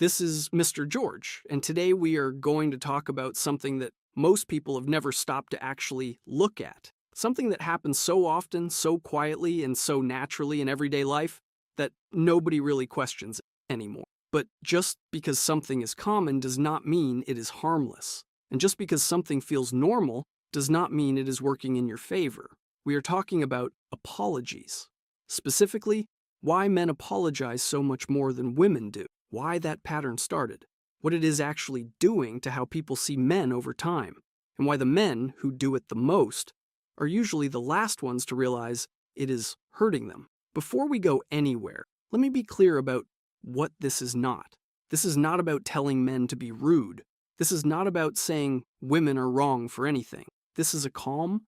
This is Mr. George, and today we are going to talk about something that most people have never stopped to actually look at. Something that happens so often, so quietly, and so naturally in everyday life that nobody really questions it anymore. But just because something is common does not mean it is harmless. And just because something feels normal does not mean it is working in your favor. We are talking about apologies. Specifically, why men apologize so much more than women do, why that pattern started, what it is actually doing to how people see men over time, and why the men who do it the most are usually the last ones to realize it is hurting them. Before we go anywhere, let me be clear about what this is not. This is not about telling men to be rude. This is not about saying women are wrong for anything. This is a calm,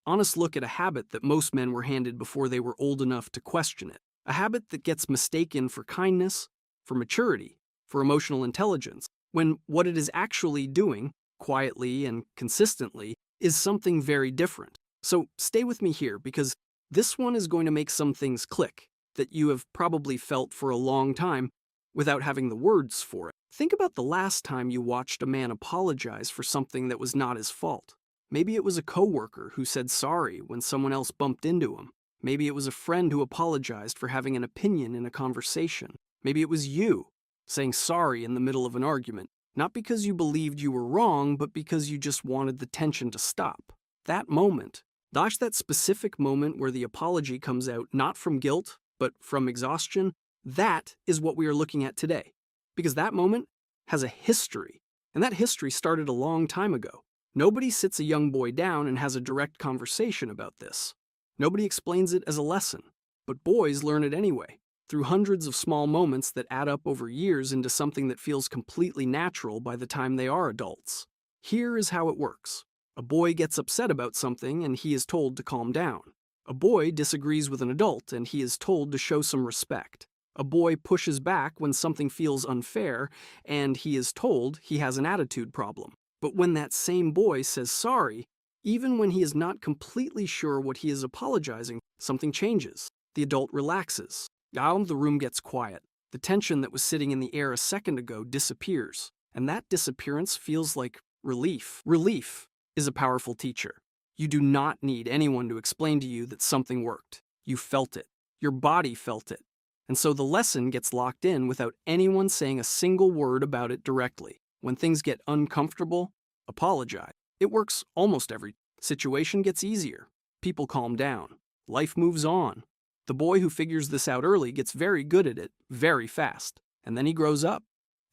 honest look at a habit that most men were handed before they were old enough to question it. A habit that gets mistaken for kindness, for maturity, for emotional intelligence, when what it is actually doing, quietly and consistently, is something very different. So stay with me here, because this one is going to make some things click that you have probably felt for a long time without having the words for it. Think about the last time you watched a man apologize for something that was not his fault. Maybe it was a coworker who said sorry when someone else bumped into him. Maybe it was a friend who apologized for having an opinion in a conversation. Maybe it was you saying sorry in the middle of an argument, not because you believed you were wrong, but because you just wanted the tension to stop. That moment, that specific moment where the apology comes out not from guilt, but from exhaustion, that is what we are looking at today. Because that moment has a history, and that history started a long time ago. Nobody sits a young boy down and has a direct conversation about this. Nobody explains it as a lesson, but boys learn it anyway, through hundreds of small moments that add up over years into something that feels completely natural by the time they are adults. Here is how it works. A boy gets upset about something and he is told to calm down. A boy disagrees with an adult and he is told to show some respect. A boy pushes back when something feels unfair and he is told he has an attitude problem. But when that same boy says sorry, even when he is not completely sure what he is apologizing, something changes. The adult relaxes. Now the room gets quiet. The tension that was sitting in the air a second ago disappears. And that disappearance feels like relief. Relief is a powerful teacher. You do not need anyone to explain to you that something worked. You felt it. Your body felt it. And so the lesson gets locked in without anyone saying a single word about it directly. When things get uncomfortable, apologize. It works almost every situation gets easier. People calm down. Life moves on. The boy who figures this out early gets very good at it very fast. And then he grows up.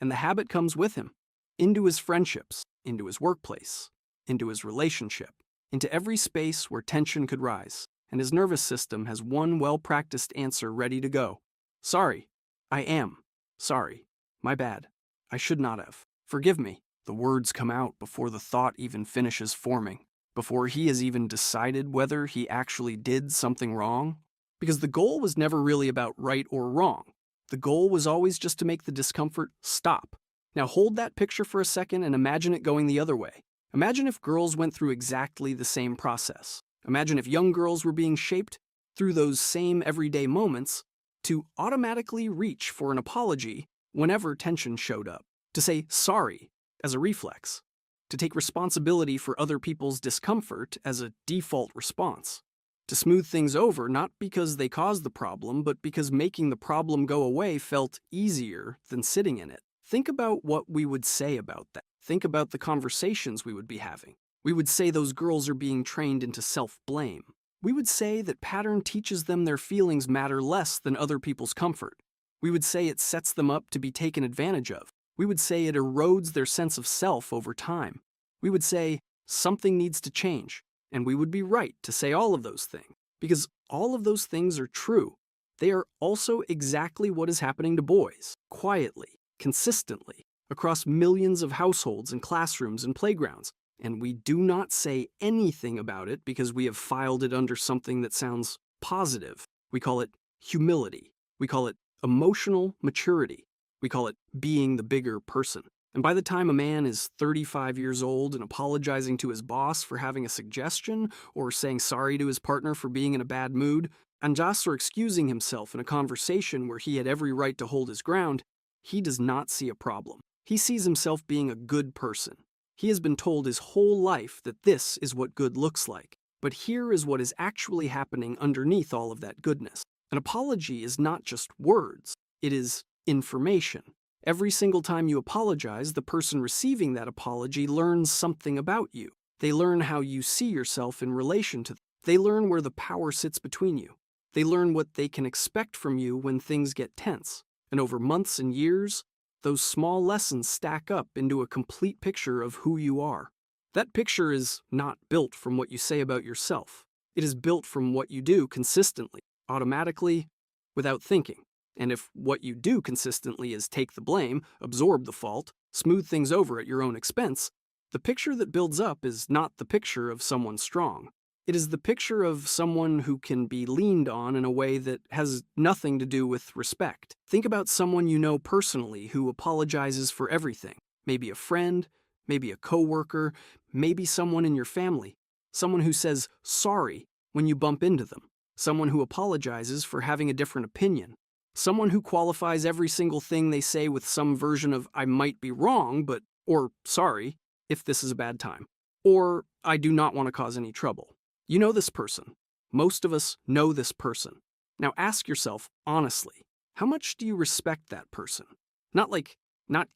And the habit comes with him. Into his friendships, into his workplace, into his relationship, into every space where tension could rise. And his nervous system has one well-practiced answer ready to go. Sorry. I am. Sorry. My bad. I should not have. Forgive me. The words come out before the thought even finishes forming, before he has even decided whether he actually did something wrong. Because the goal was never really about right or wrong. The goal was always just to make the discomfort stop. Now hold that picture for a second and imagine it going the other way. Imagine if girls went through exactly the same process. Imagine if young girls were being shaped through those same everyday moments to automatically reach for an apology whenever tension showed up. To say sorry as a reflex, to take responsibility for other people's discomfort as a default response, to smooth things over not because they caused the problem, but because making the problem go away felt easier than sitting in it. Think about what we would say about that. Think about the conversations we would be having. We would say those girls are being trained into self-blame. We would say that pattern teaches them their feelings matter less than other people's comfort. We would say it sets them up to be taken advantage of. We would say it erodes their sense of self over time. We would say something needs to change, and we would be right to say all of those things, because all of those things are true. They are also exactly what is happening to boys, quietly, consistently, across millions of households and classrooms and playgrounds. And we do not say anything about it because we have filed it under something that sounds positive. We call it humility. We call it emotional maturity. We call it being the bigger person. And by the time a man is 35 years old and apologizing to his boss for having a suggestion, or saying sorry to his partner for being in a bad mood, and just or excusing himself in a conversation where he had every right to hold his ground, He does not see a problem. He sees himself being a good person. He has been told his whole life that this is what good looks like. But here is what is actually happening underneath all of that goodness. An apology is not just words, it is information. Every single time you apologize, the person receiving that apology learns something about you. They learn how you see yourself in relation to them. They learn where the power sits between you. They learn what they can expect from you when things get tense. And over months and years, those small lessons stack up into a complete picture of who you are. That picture is not built from what you say about yourself. It is built from what you do consistently, automatically, without thinking. And if what you do consistently is take the blame, absorb the fault, smooth things over at your own expense, the picture that builds up is not the picture of someone strong. It is the picture of someone who can be leaned on in a way that has nothing to do with respect. Think about someone you know personally who apologizes for everything. Maybe a friend, maybe a coworker, maybe someone in your family. Someone who says sorry when you bump into them. Someone who apologizes for having a different opinion. Someone who qualifies every single thing they say with some version of I might be wrong, but, or sorry, if this is a bad time. Or I do not want to cause any trouble. You know this person. Most of us know this person. Now ask yourself, honestly, how much do you respect that person? Not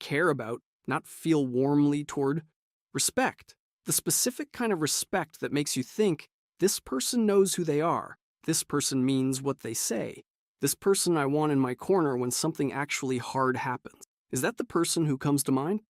care about, not feel warmly toward. Respect. The specific kind of respect that makes you think, this person knows who they are. This person means what they say. This person I want in my corner when something actually hard happens. Is that the person who comes to mind?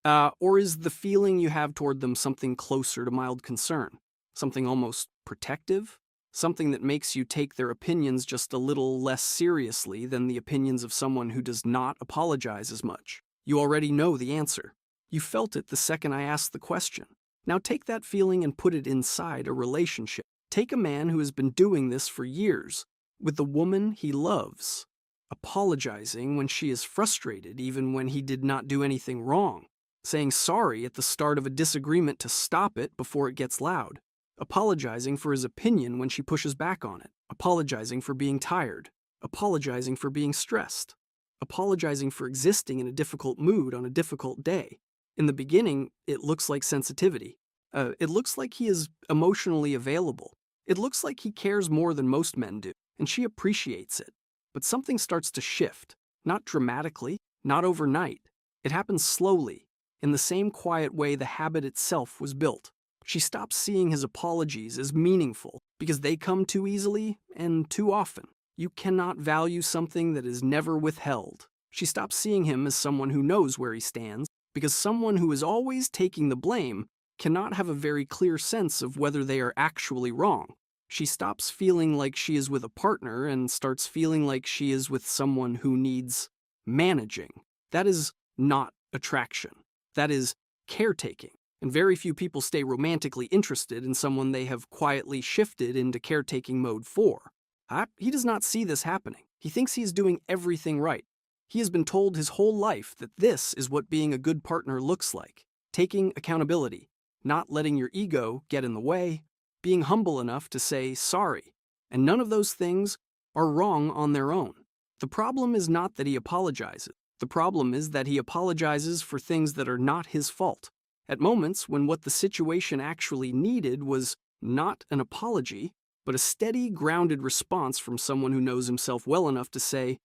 Or is the feeling you have toward them something closer to mild concern? Something almost protective? Something that makes you take their opinions just a little less seriously than the opinions of someone who does not apologize as much. You already know the answer. You felt it the second I asked the question. Now take that feeling and put it inside a relationship. Take a man who has been doing this for years, with the woman he loves, apologizing when she is frustrated even when he did not do anything wrong, saying sorry at the start of a disagreement to stop it before it gets loud, apologizing for his opinion when she pushes back on it, apologizing for being tired, apologizing for being stressed, apologizing for existing in a difficult mood on a difficult day. In the beginning, it looks like sensitivity. It looks like he is emotionally available. It looks like he cares more than most men do, and she appreciates it. But something starts to shift, not dramatically, not overnight. It happens slowly, in the same quiet way the habit itself was built. She stops seeing his apologies as meaningful because they come too easily and too often. You cannot value something that is never withheld. She stops seeing him as someone who knows where he stands because someone who is always taking the blame cannot have a very clear sense of whether they are actually wrong. She stops feeling like she is with a partner and starts feeling like she is with someone who needs managing. That is not attraction. That is caretaking. And very few people stay romantically interested in someone they have quietly shifted into caretaking mode for. He does not see this happening. He thinks he is doing everything right. He has been told his whole life that this is what being a good partner looks like. Taking accountability, not letting your ego get in the way, being humble enough to say sorry. And none of those things are wrong on their own. The problem is not that he apologizes. The problem is that he apologizes for things that are not his fault. At moments when what the situation actually needed was not an apology, but a steady, grounded response from someone who knows himself well enough to say,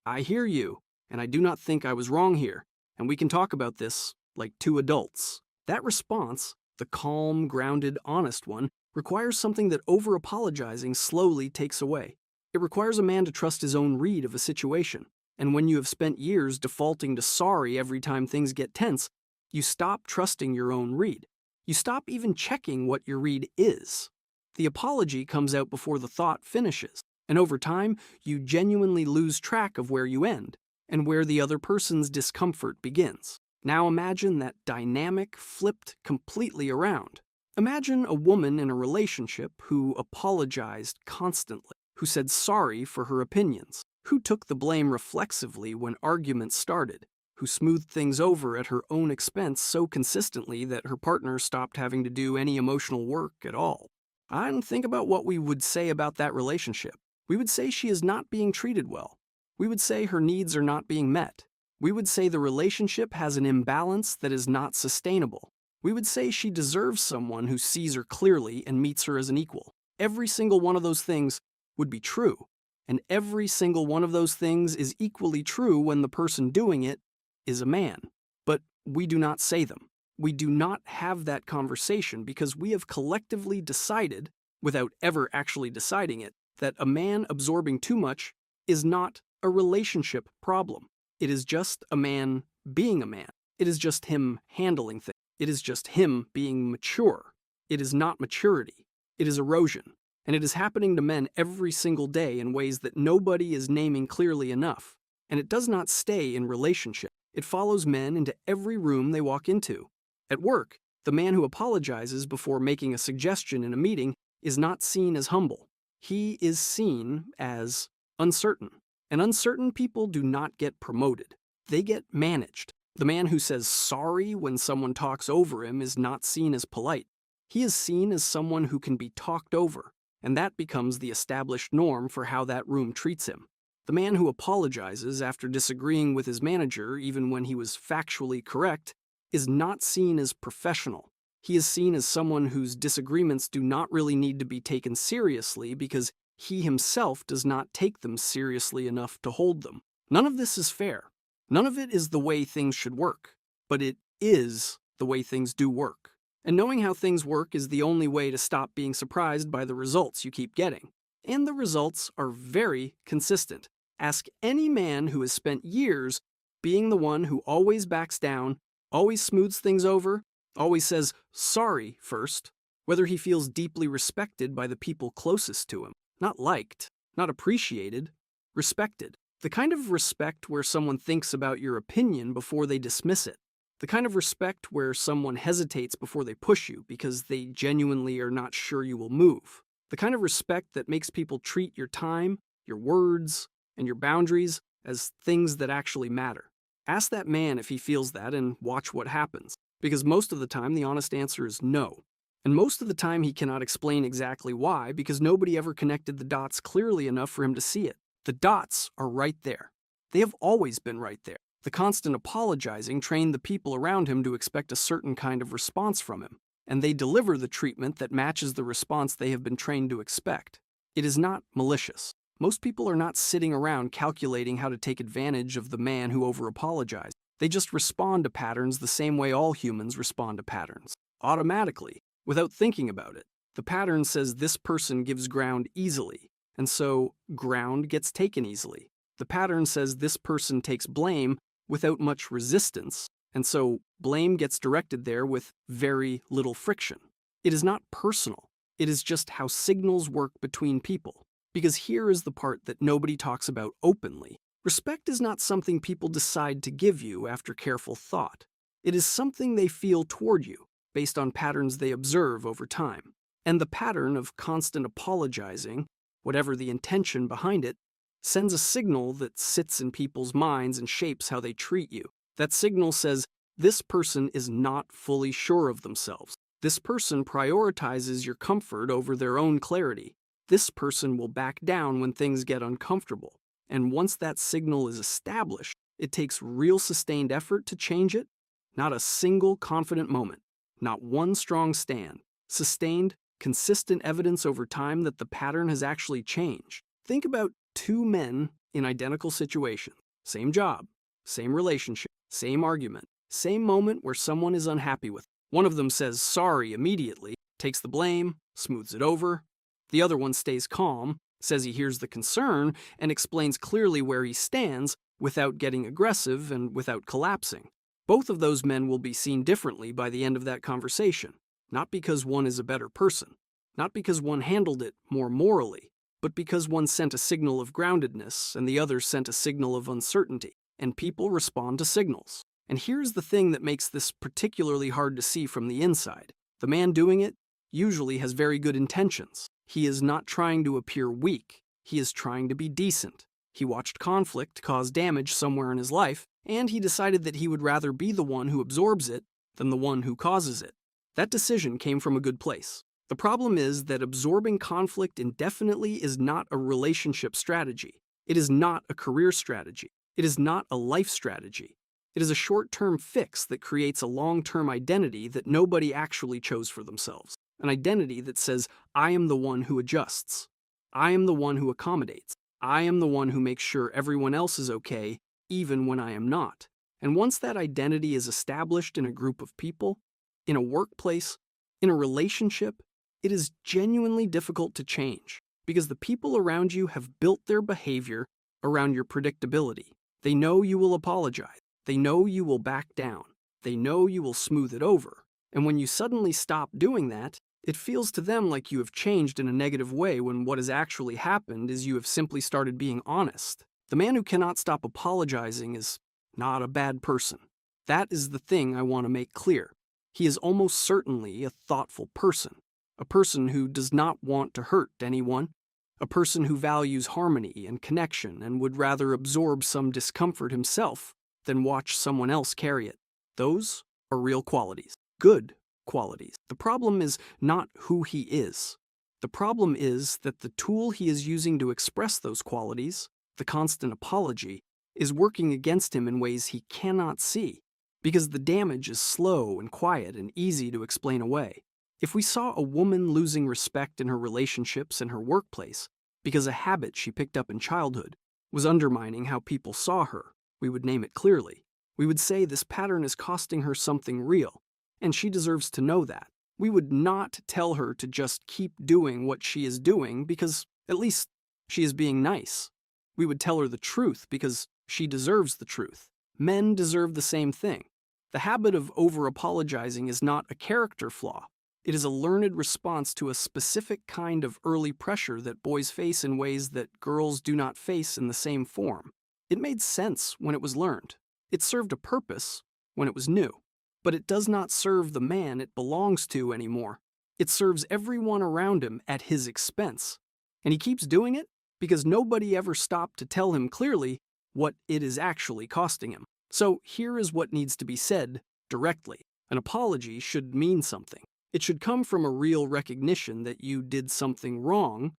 I hear you, and I do not think I was wrong here, and we can talk about this like two adults. That response, the calm, grounded, honest one, requires something that over-apologizing slowly takes away. It requires a man to trust his own read of a situation, and when you have spent years defaulting to sorry every time things get tense, you stop trusting your own read. You stop even checking what your read is. The apology comes out before the thought finishes, and over time, you genuinely lose track of where you end and where the other person's discomfort begins. Now imagine that dynamic flipped completely around. Imagine a woman in a relationship who apologized constantly, who said sorry for her opinions, who took the blame reflexively when arguments started, who smoothed things over at her own expense so consistently that her partner stopped having to do any emotional work at all. And think about what we would say about that relationship. We would say she is not being treated well. We would say her needs are not being met. We would say the relationship has an imbalance that is not sustainable. We would say she deserves someone who sees her clearly and meets her as an equal. Every single one of those things would be true, and every single one of those things is equally true when the person doing it is a man. But we do not say them. We do not have that conversation because we have collectively decided, without ever actually deciding it, that a man absorbing too much is not a relationship problem. It is just a man being a man. It is just him handling things. It is just him being mature. It is not maturity. It is erosion. And it is happening to men every single day in ways that nobody is naming clearly enough. And it does not stay in relationship. It follows men into every room they walk into. At work, the man who apologizes before making a suggestion in a meeting is not seen as humble. He is seen as uncertain. And uncertain people do not get promoted. They get managed. The man who says sorry when someone talks over him is not seen as polite. He is seen as someone who can be talked over, and that becomes the established norm for how that room treats him. The man who apologizes after disagreeing with his manager, even when he was factually correct, is not seen as professional. He is seen as someone whose disagreements do not really need to be taken seriously because he himself does not take them seriously enough to hold them. None of this is fair. None of it is the way things should work, but it is the way things do work. And knowing how things work is the only way to stop being surprised by the results you keep getting. And the results are very consistent. Ask any man who has spent years being the one who always backs down, always smooths things over, always says sorry first, whether he feels deeply respected by the people closest to him. Not liked, not appreciated, respected. The kind of respect where someone thinks about your opinion before they dismiss it. The kind of respect where someone hesitates before they push you because they genuinely are not sure you will move. The kind of respect that makes people treat your time, your words, and your boundaries as things that actually matter. Ask that man if he feels that and watch what happens, because most of the time the honest answer is no. And most of the time he cannot explain exactly why because nobody ever connected the dots clearly enough for him to see it. The dots are right there. They have always been right there. The constant apologizing trained the people around him to expect a certain kind of response from him, and they deliver the treatment that matches the response they have been trained to expect. It is not malicious. Most people are not sitting around calculating how to take advantage of the man who over-apologized. They just respond to patterns the same way all humans respond to patterns, automatically, without thinking about it. The pattern says this person gives ground easily, and so ground gets taken easily. The pattern says this person takes blame without much resistance, and so blame gets directed there with very little friction. It is not personal. It is just how signals work between people. Because here is the part that nobody talks about openly. Respect is not something people decide to give you after careful thought. It is something they feel toward you, based on patterns they observe over time. And the pattern of constant apologizing, whatever the intention behind it, sends a signal that sits in people's minds and shapes how they treat you. That signal says, this person is not fully sure of themselves. This person prioritizes your comfort over their own clarity. This person will back down when things get uncomfortable. And once that signal is established, it takes real sustained effort to change it. Not a single confident moment. Not one strong stand. Sustained, consistent evidence over time that the pattern has actually changed. Think about two men in identical situations. Same job, same relationship, same argument, same moment where someone is unhappy with it. One of them says sorry immediately, takes the blame, smooths it over. The other one stays calm, says he hears the concern, and explains clearly where he stands without getting aggressive and without collapsing. Both of those men will be seen differently by the end of that conversation, not because one is a better person, not because one handled it more morally, but because one sent a signal of groundedness and the other sent a signal of uncertainty, and people respond to signals. And here's the thing that makes this particularly hard to see from the inside. The man doing it usually has very good intentions. He is not trying to appear weak. He is trying to be decent. He watched conflict cause damage somewhere in his life, and he decided that he would rather be the one who absorbs it than the one who causes it. That decision came from a good place. The problem is that absorbing conflict indefinitely is not a relationship strategy. It is not a career strategy. It is not a life strategy. It is a short-term fix that creates a long-term identity that nobody actually chose for themselves. An identity that says, I am the one who adjusts. I am the one who accommodates. I am the one who makes sure everyone else is okay, even when I am not. And once that identity is established in a group of people, in a workplace, in a relationship, it is genuinely difficult to change because the people around you have built their behavior around your predictability. They know you will apologize. They know you will back down. They know you will smooth it over. And when you suddenly stop doing that, it feels to them like you have changed in a negative way when what has actually happened is you have simply started being honest. The man who cannot stop apologizing is not a bad person. That is the thing I want to make clear. He is almost certainly a thoughtful person, a person who does not want to hurt anyone, a person who values harmony and connection and would rather absorb some discomfort himself than watch someone else carry it. Those are real qualities, good qualities. The problem is not who he is. The problem is that the tool he is using to express those qualities, the constant apology, is working against him in ways he cannot see, because the damage is slow and quiet and easy to explain away. If we saw a woman losing respect in her relationships and her workplace because a habit she picked up in childhood was undermining how people saw her, we would name it clearly. We would say this pattern is costing her something real, and she deserves to know that. We would not tell her to just keep doing what she is doing because at least she is being nice. We would tell her the truth because she deserves the truth. Men deserve the same thing. The habit of over-apologizing is not a character flaw. It is a learned response to a specific kind of early pressure that boys face in ways that girls do not face in the same form. It made sense when it was learned. It served a purpose when it was new. But it does not serve the man it belongs to anymore. It serves everyone around him at his expense. And he keeps doing it because nobody ever stopped to tell him clearly what it is actually costing him. So here is what needs to be said directly. An apology should mean something. It should come from a real recognition that you did something wrong.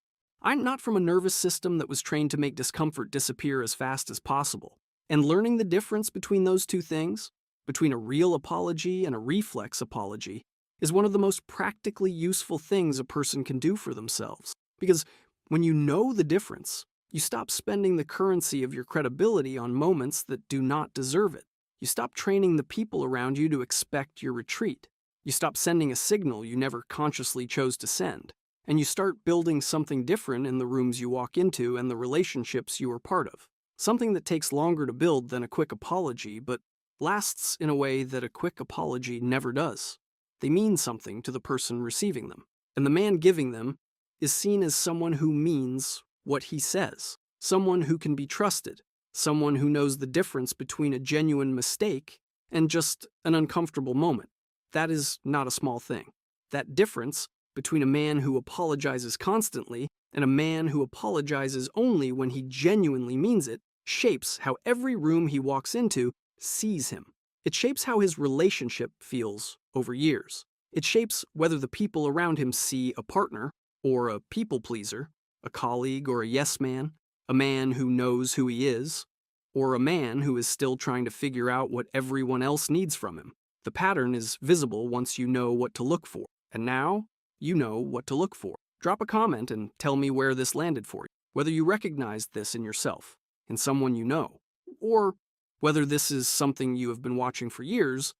I'm not from a nervous system that was trained to make discomfort disappear as fast as possible. And learning the difference between those two things, between a real apology and a reflex apology, is one of the most practically useful things a person can do for themselves. Because when you know the difference, you stop spending the currency of your credibility on moments that do not deserve it. You stop training the people around you to expect your retreat. You stop sending a signal you never consciously chose to send. And you start building something different in the rooms you walk into and the relationships you are part of. Something that takes longer to build than a quick apology, but lasts in a way that a quick apology never does. They mean something to the person receiving them. And the man giving them is seen as someone who means what he says, someone who can be trusted, someone who knows the difference between a genuine mistake and just an uncomfortable moment. That is not a small thing. That difference between a man who apologizes constantly and a man who apologizes only when he genuinely means it shapes how every room he walks into sees him. It shapes how his relationship feels over years. It shapes whether the people around him see a partner or a people pleaser, a colleague or a yes man, a man who knows who he is, or a man who is still trying to figure out what everyone else needs from him. The pattern is visible once you know what to look for, and now you know what to look for. Drop a comment and tell me where this landed for you, whether you recognized this in yourself, in someone you know, or whether this is something you have been watching for years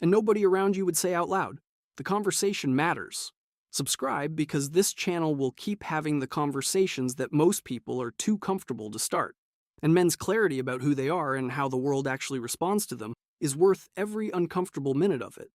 and nobody around you would say out loud. The conversation matters. Subscribe because this channel will keep having the conversations that most people are too comfortable to start. And men's clarity about who they are and how the world actually responds to them is worth every uncomfortable minute of it.